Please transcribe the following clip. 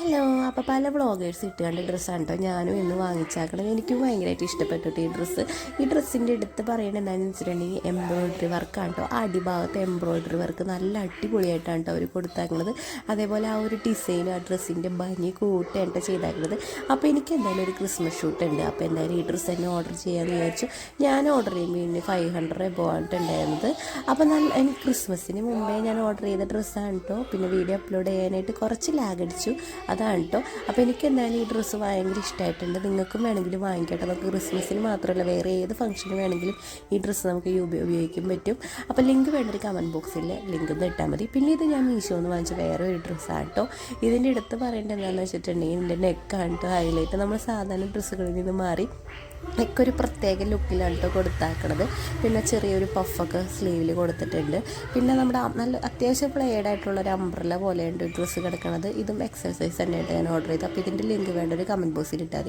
Hello. അപ്പോൾ പല vloggers ഇട്ടുകൊണ്ട് ഡ്രസ്സാണ് കേട്ടോ ഞാനും ഇന്ന് വാങ്ങിച്ചാക്കണം. എനിക്ക് ഭയങ്കരമായിട്ട് ഇഷ്ടപ്പെട്ടിട്ട് ഈ ഡ്രസ്സിൻ്റെ എടുത്ത് പറയേണ്ടത് എന്താണെന്ന് വെച്ചിട്ടുണ്ടെങ്കിൽ എംബ്രോയ്ഡറി വർക്കാണ് കേട്ടോ. ആ അടിഭാഗത്ത് എംബ്രോയ്ഡറി വർക്ക് നല്ല അടിപൊളിയായിട്ടാണ് കേട്ടോ അവർ കൊടുത്താക്കുന്നത്. അതേപോലെ ആ ഒരു ഡിസൈൻ ആ ഡ്രസ്സിൻ്റെ ഭംഗി കൂട്ടാണ് കേട്ടോ ചെയ്താക്കുന്നത്. അപ്പോൾ എനിക്ക് എന്തായാലും ഒരു ക്രിസ്മസ് ഷൂട്ട് ഉണ്ട്. അപ്പോൾ എന്തായാലും ഈ ഡ്രസ്സ് തന്നെ ഓർഡർ ചെയ്യാമെന്ന് വിചാരിച്ചു. ഞാൻ ഓർഡർ ചെയ്യുമ്പോൾ പിന്നെ 500 എബോ ആയിട്ടുണ്ടായിരുന്നത്. അപ്പോൾ എനിക്ക് ക്രിസ്മസിന് മുമ്പേ ഞാൻ ഓർഡർ ചെയ്ത ഡ്രസ്സാണ് കേട്ടോ. പിന്നെ വീഡിയോ അപ്ലോഡ് ചെയ്യാനായിട്ട് കുറച്ച് ലാഗ് അടിച്ചു, അതാണ് കേട്ടോ. അപ്പോൾ എനിക്ക് എന്തായാലും ഈ ഡ്രസ്സ് ഭയങ്കര ഇഷ്ടമായിട്ടുണ്ട്. നിങ്ങൾക്കും വേണമെങ്കിൽ വാങ്ങിക്കട്ടെ. നമുക്ക് ക്രിസ്മസിന് മാത്രമല്ല വേറെ ഏത് ഫംഗ്ഷന് വേണമെങ്കിലും ഈ ഡ്രസ്സ് നമുക്ക് ഉപയോഗിക്കാൻ പറ്റും. അപ്പോൾ ലിങ്ക് വേണ്ടൊരു കമൻറ്റ് ബോക്സിൽ ലിങ്ക് ഒന്ന് ഇട്ടാൽ മതി. പിന്നെ ഇത് ഞാൻ മീഷോന്ന് വാങ്ങിച്ച വേറെ ഒരു ഡ്രസ്സാണ് കേട്ടോ. ഇതിൻ്റെ അടുത്ത് പറയേണ്ടത് എന്താണെന്ന് വെച്ചിട്ടുണ്ടെങ്കിൽ ഇതിൻ്റെ നെക്കാണ് കേട്ടോ ഹൈലൈറ്റ്. നമ്മൾ സാധാരണ ഡ്രസ്സുകളിൽ നിന്ന് മാറി നെക്കൊരു പ്രത്യേക ലുക്കിലാണ് കേട്ടോ കൊടുത്താക്കണത്. പിന്നെ ചെറിയൊരു പഫൊക്കെ സ്ലീവിൽ കൊടുത്തിട്ടുണ്ട്. പിന്നെ നമ്മുടെ നല്ല അത്യാവശ്യം പ്ലെയർഡ് ആയിട്ടുള്ള ഒരു അംബ്രല്ല പോലെയുണ്ട് ഡ്രസ്സ് കിടക്കണത്. ഇതും എക്സസൈസ് തന്നെയായിട്ട് ഞാൻ ഓർഡർ ചെയ്തത്. അപ്പോൾ ഇതിൻ്റെ ലിങ്ക് വേണ്ട ഒരു കമൻറ്റ് ബോക്സിൽ ഇട്ടാൽ